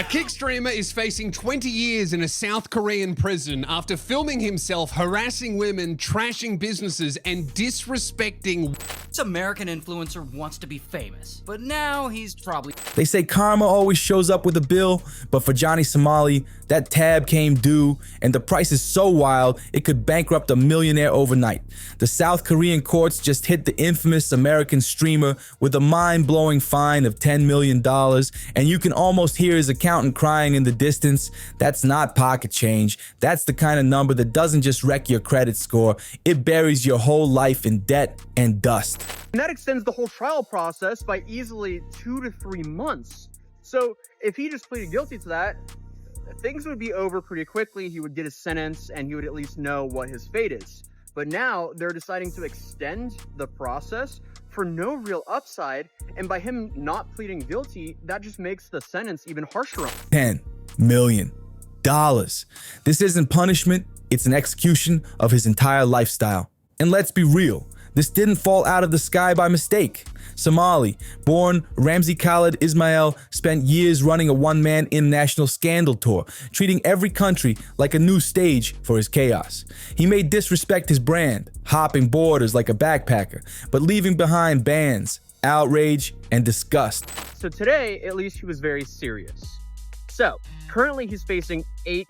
A kick streamer is facing 20 years in a South Korean prison after filming himself harassing women, trashing businesses, and disrespecting. This American influencer wants to be famous, but now he's probably... They say karma always shows up with a bill, but for Johnny Somali, that tab came due, and the price is so wild, it could bankrupt a millionaire overnight. The South Korean courts just hit the infamous American streamer with a mind-blowing fine of $10 million, and you can almost hear his accountant crying in the distance. That's not pocket change. That's the kind of number that doesn't just wreck your credit score, it buries your whole life in debt and dust. And that extends the whole trial process by easily 2 to 3 months. So if he just pleaded guilty to that, things would be over pretty quickly. He would get his sentence and he would at least know what his fate is. But now they're deciding to extend the process for no real upside. And by him not pleading guilty, that just makes the sentence even harsher. $10 million. This isn't punishment, it's an execution of his entire lifestyle. And let's be real, this didn't fall out of the sky by mistake. Somali, born Ramzi Khalid Ismail, spent years running a one-man international scandal tour, treating every country like a new stage for his chaos. He may disrespect his brand, hopping borders like a backpacker, but leaving behind bans, outrage, and disgust. So today, at least he was very serious. So currently he's facing 8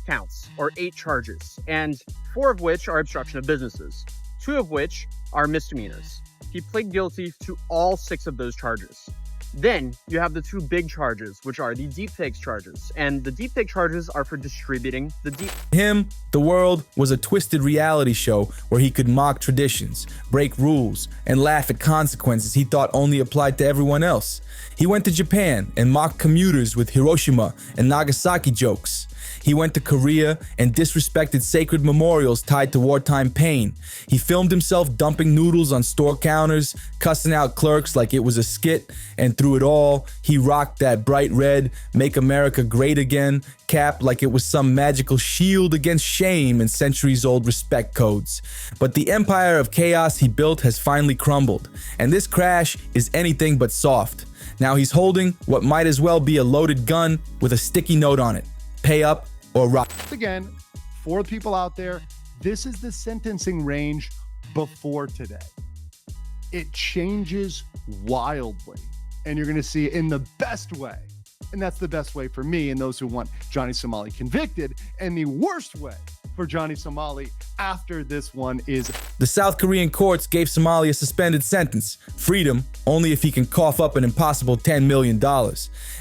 counts, or 8 charges, and 4 of which are obstruction of businesses, 2 of which are misdemeanors. He pled guilty to all 6 of those charges. Then you have the 2 big charges, which are the deepfakes charges. And the deepfake charges are for distributing the deep. Him, the world was a twisted reality show where he could mock traditions, break rules, and laugh at consequences he thought only applied to everyone else. He went to Japan and mocked commuters with Hiroshima and Nagasaki jokes. He went to Korea and disrespected sacred memorials tied to wartime pain. He filmed himself dumping noodles on store counters, cussing out clerks like it was a skit, and through it all, he rocked that bright red "Make America Great Again" cap like it was some magical shield against shame and centuries-old respect codes. But the empire of chaos he built has finally crumbled, and this crash is anything but soft. Now he's holding what might as well be a loaded gun with a sticky note on it. Pay up or rock. Again, for the people out there, this is the sentencing range before today. It changes wildly, and you're going to see it in the best way. And that's the best way for me and those who want Johnny Somali convicted, and the worst way for Johnny Somali after this one is... The South Korean courts gave Somali a suspended sentence, freedom only if he can cough up an impossible $10 million.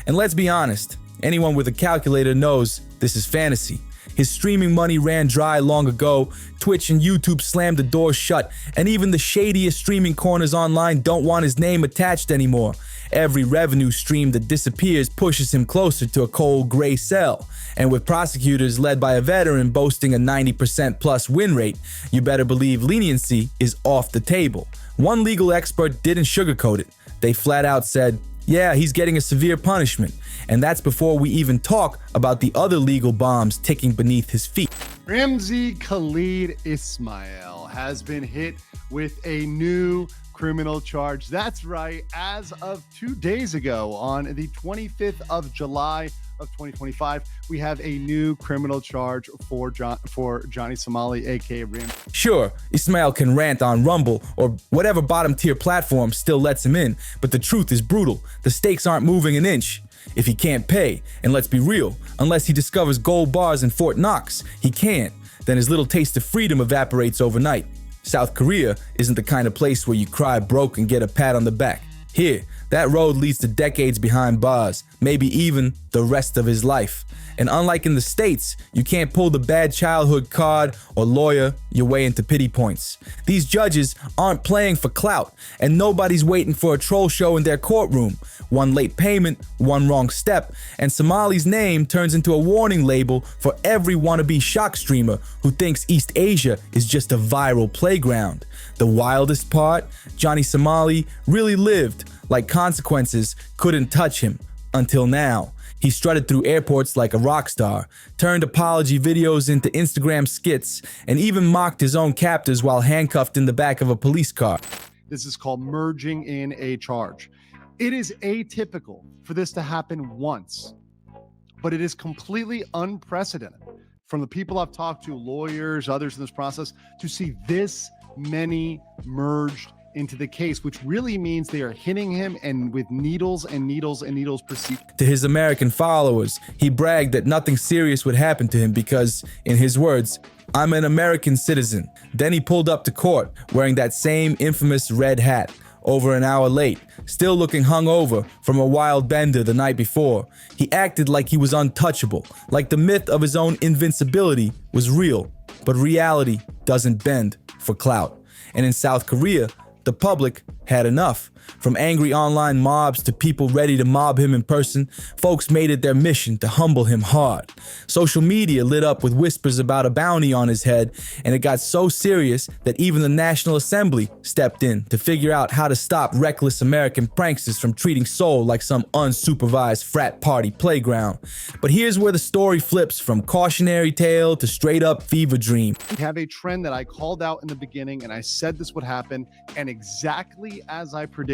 And let's be honest, anyone with a calculator knows this is fantasy. His streaming money ran dry long ago, Twitch and YouTube slammed the doors shut, and even the shadiest streaming corners online don't want his name attached anymore. Every revenue stream that disappears pushes him closer to a cold gray cell. And with prosecutors led by a veteran boasting a 90% plus win rate, you better believe leniency is off the table. One legal expert didn't sugarcoat it. They flat out said, yeah, he's getting a severe punishment. And that's before we even talk about the other legal bombs ticking beneath his feet. Ramzi Khalid Ismail has been hit with a new criminal charge. That's right, as of 2 days ago, on the 25th of July of 2025, we have a new criminal charge for Johnny Somali, aka Ram. Sure, Ismail can rant on Rumble or whatever bottom tier platform still lets him in, but the truth is brutal. The stakes aren't moving an inch. If he can't pay, and let's be real, unless he discovers gold bars in Fort Knox, he can't, then his little taste of freedom evaporates overnight. South Korea isn't the kind of place where you cry broke and get a pat on the back. Here, that road leads to decades behind bars, maybe even the rest of his life. And unlike in the States, you can't pull the bad childhood card or lawyer your way into pity points. These judges aren't playing for clout, and nobody's waiting for a troll show in their courtroom. One late payment, one wrong step, and Somali's name turns into a warning label for every wannabe shock streamer who thinks East Asia is just a viral playground. The wildest part, Johnny Somali really lived like consequences couldn't touch him until now. He strutted through airports like a rock star, turned apology videos into Instagram skits, and even mocked his own captors while handcuffed in the back of a police car. This is called merging in a charge. It is atypical for this to happen once. but it is completely unprecedented from the people I've talked to, lawyers, others in this process, to see this many merged into the case, which really means they are hitting him and with needles and needles and needles To his American followers, he bragged that nothing serious would happen to him because, in his words, "I'm an American citizen." Then he pulled up to court wearing that same infamous red hat, over an hour late, still looking hungover from a wild bender the night before. He acted like he was untouchable, like the myth of his own invincibility was real. But reality doesn't bend for clout. And in South Korea, the public had enough. From angry online mobs to people ready to mob him in person, folks made it their mission to humble him hard. Social media lit up with whispers about a bounty on his head, and it got so serious that even the National Assembly stepped in to figure out how to stop reckless American pranksters from treating Seoul like some unsupervised frat party playground. But here's where the story flips from cautionary tale to straight up fever dream. We have a trend that I called out in the beginning, and I said this would happen, and exactly as I predicted,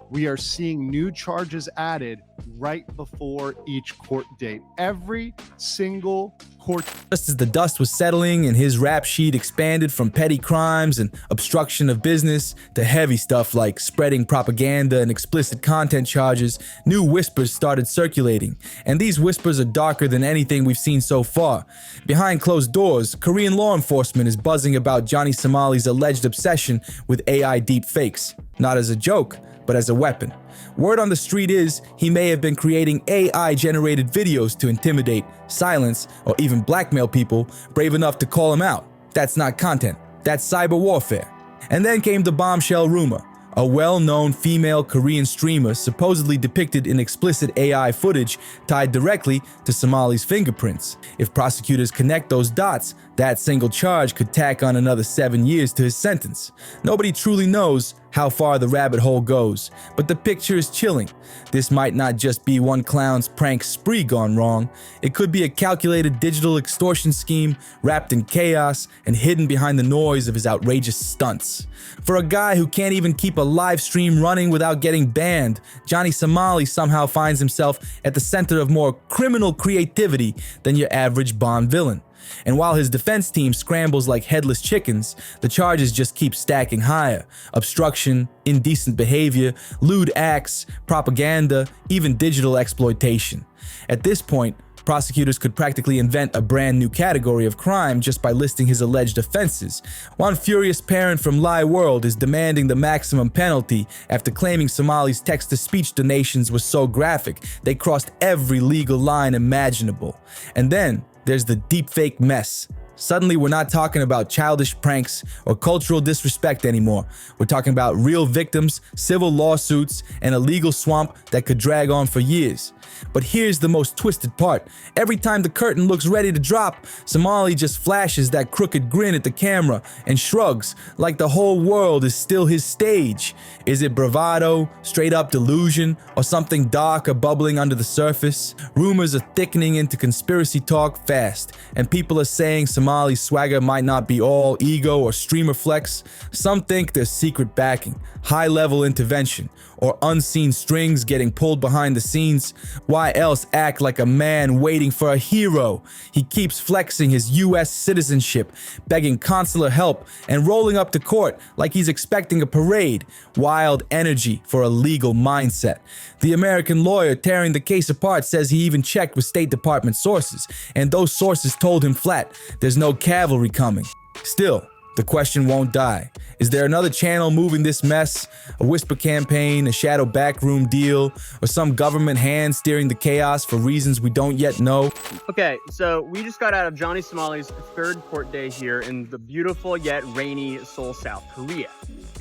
we are seeing new charges added right before each court date. Every single court. Just as the dust was settling and his rap sheet expanded from petty crimes and obstruction of business to heavy stuff like spreading propaganda and explicit content charges, new whispers started circulating. And these whispers are darker than anything we've seen so far. Behind closed doors, Korean law enforcement is buzzing about Johnny Somali's alleged obsession with AI deepfakes. Not as a joke, but as a weapon. Word on the street is he may have been creating AI-generated videos to intimidate, silence, or even blackmail people brave enough to call him out. That's not content, that's cyber warfare. And then came the bombshell rumor. A well-known female Korean streamer supposedly depicted in explicit AI footage tied directly to Somali's fingerprints. If prosecutors connect those dots, that single charge could tack on another 7 years to his sentence. Nobody truly knows how far the rabbit hole goes, but the picture is chilling. This might not just be one clown's prank spree gone wrong. It could be a calculated digital extortion scheme wrapped in chaos and hidden behind the noise of his outrageous stunts. For a guy who can't even keep a live stream running without getting banned, Johnny Somali somehow finds himself at the center of more criminal creativity than your average Bond villain. And while his defense team scrambles like headless chickens, the charges just keep stacking higher. Obstruction, indecent behavior, lewd acts, propaganda, even digital exploitation. At this point, prosecutors could practically invent a brand new category of crime just by listing his alleged offenses. One furious parent from Lie World is demanding the maximum penalty after claiming Somali's text-to-speech donations were so graphic they crossed every legal line imaginable. And then there's the deepfake mess. Suddenly, we're not talking about childish pranks or cultural disrespect anymore. We're talking about real victims, civil lawsuits, and a legal swamp that could drag on for years. But here's the most twisted part. Every time the curtain looks ready to drop, Somali just flashes that crooked grin at the camera and shrugs like the whole world is still his stage. Is it bravado, straight up delusion, or something darker bubbling under the surface? Rumors are thickening into conspiracy talk fast, and people are saying Somali's swagger might not be all ego or streamer flex. Some think there's secret backing, high-level intervention, or unseen strings getting pulled behind the scenes. Why else act like a man waiting for a hero? He keeps flexing his US citizenship, begging consular help, and rolling up to court like he's expecting a parade. Wild energy for a legal mindset. The American lawyer tearing the case apart says he even checked with State Department sources, and those sources told him flat, there's no cavalry coming. Still, the question won't die. Is there another channel moving this mess? A whisper campaign, a shadow backroom deal, or some government hand steering the chaos for reasons we don't yet know? Okay, so we just got out of Johnny Somali's third court day here in the beautiful yet rainy Seoul, South Korea.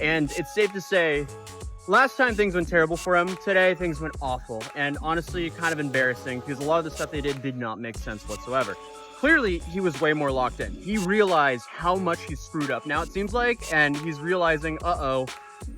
And it's safe to say, last time things went terrible for him. Today things went awful, and honestly kind of embarrassing because a lot of the stuff they did not make sense whatsoever. Clearly, he was way more locked in. He realized how much he screwed up now, it seems like, and he's realizing, uh-oh,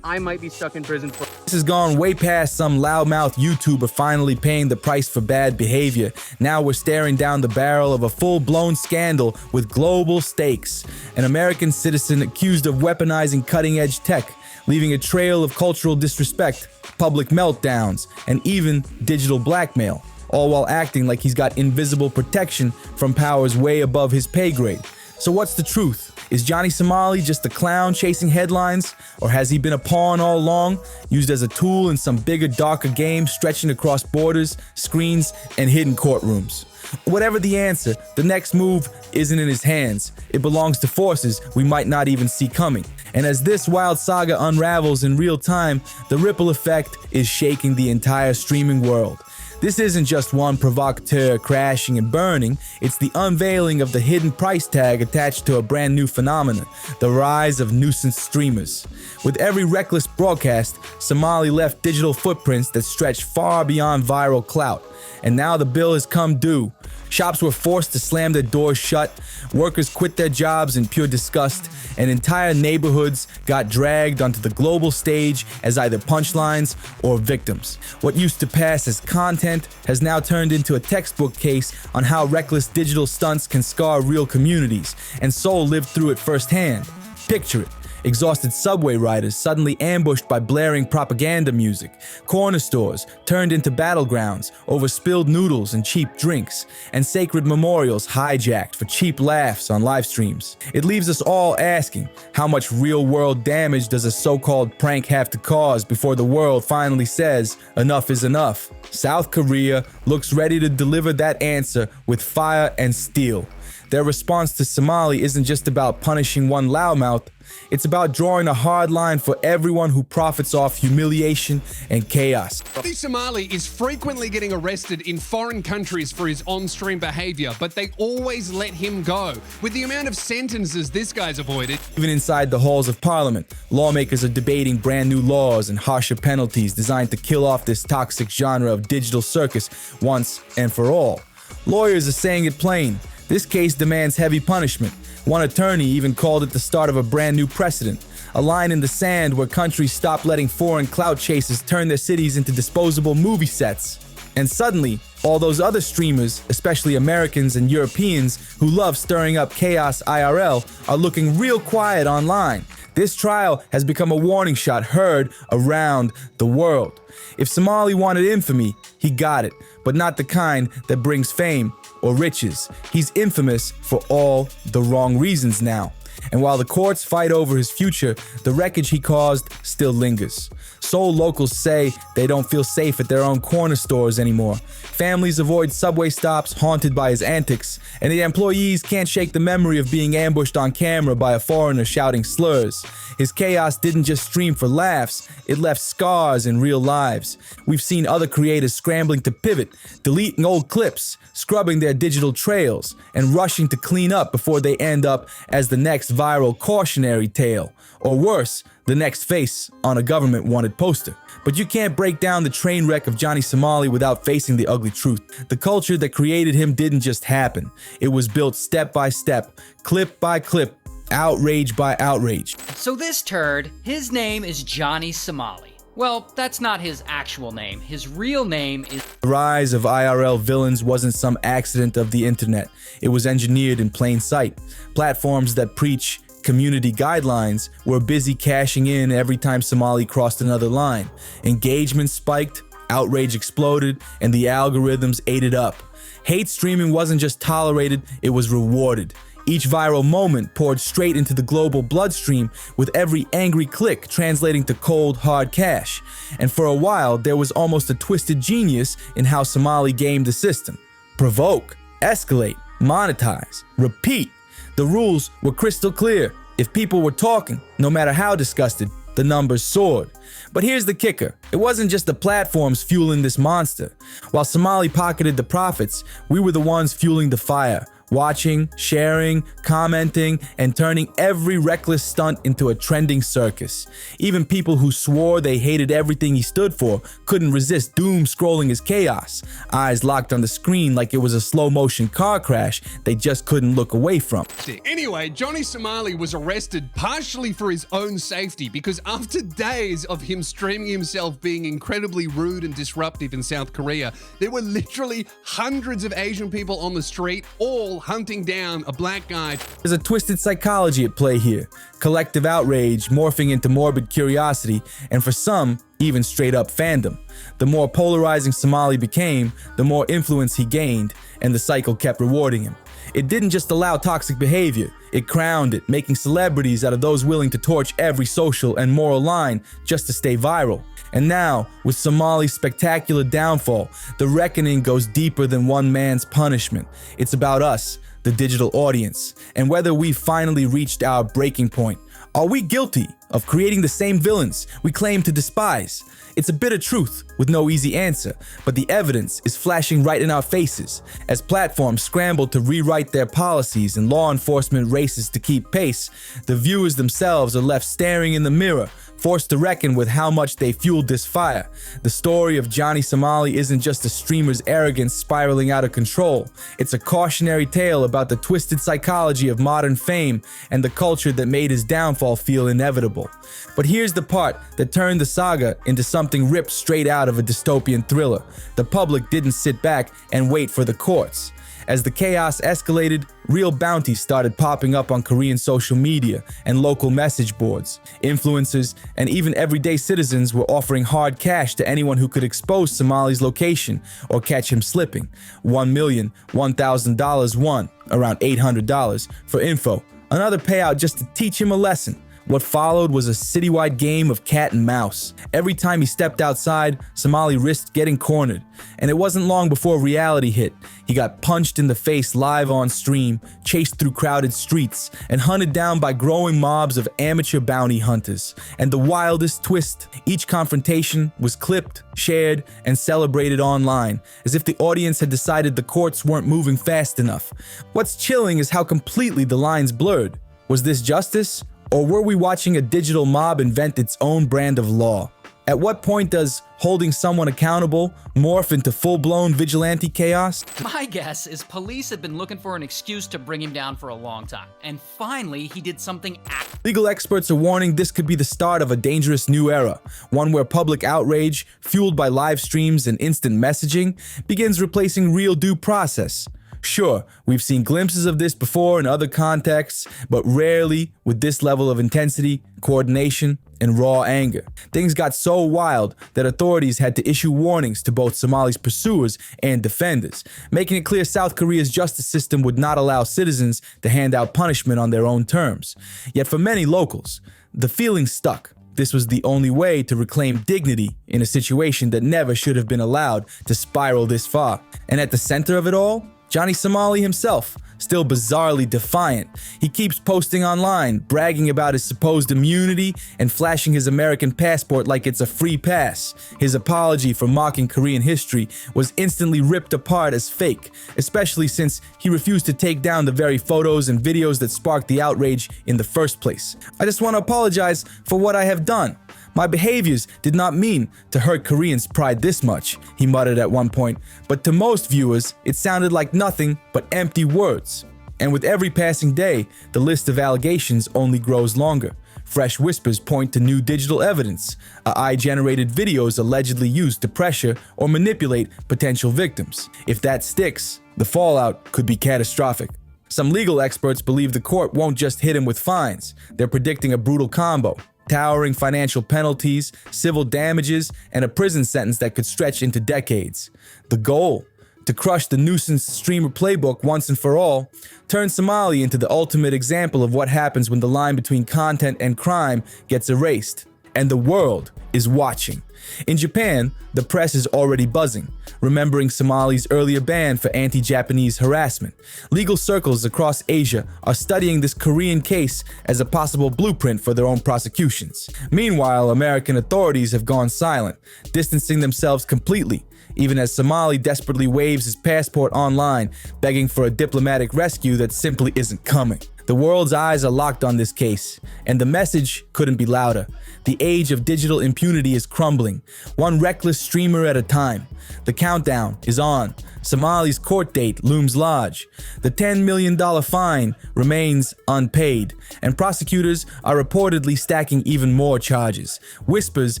I might be stuck in prison for... This has gone way past some loudmouth YouTuber finally paying the price for bad behavior. Now we're staring down the barrel of a full-blown scandal with global stakes. An American citizen accused of weaponizing cutting-edge tech, leaving a trail of cultural disrespect, public meltdowns, and even digital blackmail. all while acting like he's got invisible protection from powers way above his pay grade. So what's the truth? Is Johnny Somali just a clown chasing headlines? Or has he been a pawn all along, used as a tool in some bigger, darker game stretching across borders, screens, and hidden courtrooms? Whatever the answer, the next move isn't in his hands. It belongs to forces we might not even see coming. And as this wild saga unravels in real time, the ripple effect is shaking the entire streaming world. This isn't just one provocateur crashing and burning, it's the unveiling of the hidden price tag attached to a brand new phenomenon, the rise of nuisance streamers. With every reckless broadcast, Somali left digital footprints that stretch far beyond viral clout. And now the bill has come due. Shops were forced to slam their doors shut, workers quit their jobs in pure disgust, and entire neighborhoods got dragged onto the global stage as either punchlines or victims. What used to pass as content has now turned into a textbook case on how reckless digital stunts can scar real communities, and Seoul lived through it firsthand. Picture it. Exhausted subway riders suddenly ambushed by blaring propaganda music, corner stores turned into battlegrounds over spilled noodles and cheap drinks, and sacred memorials hijacked for cheap laughs on live streams. It leaves us all asking, how much real-world damage does a so-called prank have to cause before the world finally says, enough is enough? South Korea looks ready to deliver that answer with fire and steel. Their response to Somali isn't just about punishing one loudmouth, it's about drawing a hard line for everyone who profits off humiliation and chaos. Johnny Somali is frequently getting arrested in foreign countries for his on-stream behavior, but they always let him go. With the amount of sentences this guy's avoided. Even inside the halls of parliament, lawmakers are debating brand new laws and harsher penalties designed to kill off this toxic genre of digital circus once and for all. Lawyers are saying it plain. This case demands heavy punishment. One attorney even called it the start of a brand new precedent, a line in the sand where countries stop letting foreign clout chasers turn their cities into disposable movie sets. And suddenly, all those other streamers, especially Americans and Europeans who love stirring up chaos IRL, are looking real quiet online. This trial has become a warning shot heard around the world. If Somali wanted infamy, he got it, but not the kind that brings fame or riches. He's infamous for all the wrong reasons now. And while the courts fight over his future, the wreckage he caused still lingers. Seoul locals say they don't feel safe at their own corner stores anymore. Families avoid subway stops haunted by his antics, and the employees can't shake the memory of being ambushed on camera by a foreigner shouting slurs. His chaos didn't just stream for laughs, it left scars in real lives. We've seen other creators scrambling to pivot, deleting old clips, scrubbing their digital trails, and rushing to clean up before they end up as the next viral cautionary tale, or worse, the next face on a government-wanted poster. But you can't break down the train wreck of Johnny Somali without facing the ugly truth. The culture that created him didn't just happen. It was built step by step, clip by clip, outrage by outrage. So this turd, his name is Johnny Somali. Well, that's not his actual name. His real name is... The rise of IRL villains wasn't some accident of the internet. It was engineered in plain sight. Platforms that preach community guidelines were busy cashing in every time Somali crossed another line. Engagement spiked, outrage exploded, and the algorithms ate it up. Hate streaming wasn't just tolerated, it was rewarded. Each viral moment poured straight into the global bloodstream, with every angry click translating to cold, hard cash. And for a while, there was almost a twisted genius in how Somali gamed the system. Provoke, escalate, monetize, repeat. The rules were crystal clear. If people were talking, no matter how disgusted, the numbers soared. But here's the kicker. It wasn't just the platforms fueling this monster. While Somali pocketed the profits, we were the ones fueling the fire. Watching, sharing, commenting, and turning every reckless stunt into a trending circus. Even people who swore they hated everything he stood for couldn't resist doom scrolling his chaos, eyes locked on the screen like it was a slow-motion car crash they just couldn't look away from. Anyway, Johnny Somali was arrested partially for his own safety because after days of him streaming himself being incredibly rude and disruptive in South Korea, there were literally hundreds of Asian people on the street, all hunting down a black guy. There's a twisted psychology at play here. Collective outrage morphing into morbid curiosity, and for some, even straight up fandom. The more polarizing Somali became, the more influence he gained, and the cycle kept rewarding him. It didn't just allow toxic behavior, it crowned it, making celebrities out of those willing to torch every social and moral line just to stay viral. And now, with Somali's spectacular downfall, the reckoning goes deeper than one man's punishment. It's about us, the digital audience, and whether we've finally reached our breaking point. Are we guilty of creating the same villains we claim to despise? It's a bitter truth with no easy answer, but the evidence is flashing right in our faces. As platforms scramble to rewrite their policies and law enforcement races to keep pace, the viewers themselves are left staring in the mirror, forced to reckon with how much they fueled this fire. The story of Johnny Somali isn't just a streamer's arrogance spiraling out of control. It's a cautionary tale about the twisted psychology of modern fame and the culture that made his downfall feel inevitable. But here's the part that turned the saga into something ripped straight out of a dystopian thriller. The public didn't sit back and wait for the courts. As the chaos escalated, real bounties started popping up on Korean social media and local message boards. Influencers and even everyday citizens were offering hard cash to anyone who could expose Somali's location or catch him slipping. $1,001,000 won, around $800 for info. Another payout just to teach him a lesson. What followed was a citywide game of cat and mouse. Every time he stepped outside, Somali risked getting cornered. And it wasn't long before reality hit. He got punched in the face live on stream, chased through crowded streets, and hunted down by growing mobs of amateur bounty hunters. And the wildest twist, each confrontation was clipped, shared, and celebrated online, as if the audience had decided the courts weren't moving fast enough. What's chilling is how completely the lines blurred. Was this justice? Or were we watching a digital mob invent its own brand of law? At what point does holding someone accountable morph into full-blown vigilante chaos? My guess is police have been looking for an excuse to bring him down for a long time, and finally he did something Legal experts are warning this could be the start of a dangerous new era, one where public outrage, fueled by live streams and instant messaging, begins replacing real due process. Sure, we've seen glimpses of this before in other contexts, but rarely with this level of intensity, coordination, and raw anger. Things got so wild that authorities had to issue warnings to both Somali's pursuers and defenders, making it clear South Korea's justice system would not allow citizens to hand out punishment on their own terms. Yet for many locals, the feeling stuck. This was the only way to reclaim dignity in a situation that never should have been allowed to spiral this far. And at the center of it all, Johnny Somali himself, still bizarrely defiant. He keeps posting online, bragging about his supposed immunity and flashing his American passport like it's a free pass. His apology for mocking Korean history was instantly ripped apart as fake, especially since he refused to take down the very photos and videos that sparked the outrage in the first place. I just want to apologize for what I have done. My behaviors did not mean to hurt Koreans' pride this much, he muttered at one point, but to most viewers, it sounded like nothing but empty words. And with every passing day, the list of allegations only grows longer. Fresh whispers point to new digital evidence, AI-generated videos allegedly used to pressure or manipulate potential victims. If that sticks, the fallout could be catastrophic. Some legal experts believe the court won't just hit him with fines. They're predicting a brutal combo. Towering financial penalties, civil damages, and a prison sentence that could stretch into decades. The goal? To crush the nuisance streamer playbook once and for all, turn Somali into the ultimate example of what happens when the line between content and crime gets erased. And the world is watching. In Japan, the press is already buzzing, remembering Somali's earlier ban for anti-Japanese harassment. Legal circles across Asia are studying this Korean case as a possible blueprint for their own prosecutions. Meanwhile, American authorities have gone silent, distancing themselves completely, even as Somali desperately waves his passport online, begging for a diplomatic rescue that simply isn't coming. The world's eyes are locked on this case, and the message couldn't be louder. The age of digital impunity is crumbling, one reckless streamer at a time. The countdown is on. Somali's court date looms large. The $10 million fine remains unpaid, and prosecutors are reportedly stacking even more charges. Whispers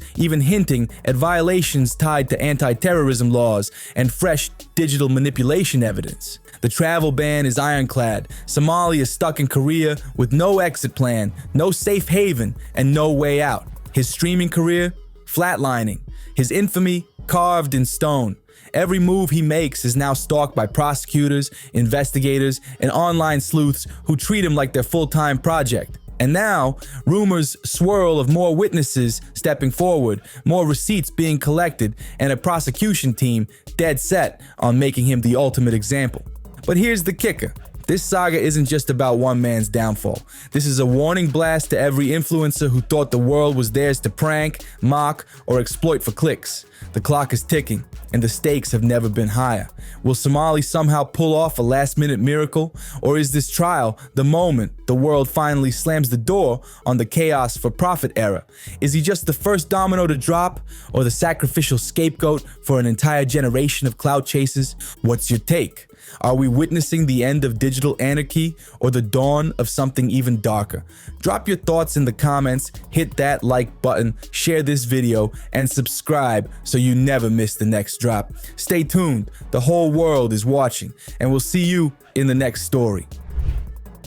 even hinting at violations tied to anti-terrorism laws and fresh digital manipulation evidence. The travel ban is ironclad. Somali is stuck in Korea with no exit plan, no safe haven, and no way out. His streaming career flatlining, his infamy carved in stone. Every move he makes is now stalked by prosecutors, investigators, and online sleuths who treat him like their full-time project. And now, rumors swirl of more witnesses stepping forward, more receipts being collected, and a prosecution team dead set on making him the ultimate example. But here's the kicker. This saga isn't just about one man's downfall. This is a warning blast to every influencer who thought the world was theirs to prank, mock, or exploit for clicks. The clock is ticking, and the stakes have never been higher. Will Somali somehow pull off a last-minute miracle? Or is this trial the moment the world finally slams the door on the chaos for profit era? Is he just the first domino to drop, or the sacrificial scapegoat for an entire generation of clout chasers? What's your take? Are we witnessing the end of digital anarchy or the dawn of something even darker? Drop your thoughts in the comments, hit that like button, share this video, and subscribe so you never miss the next drop. Stay tuned, the whole world is watching, and we'll see you in the next story.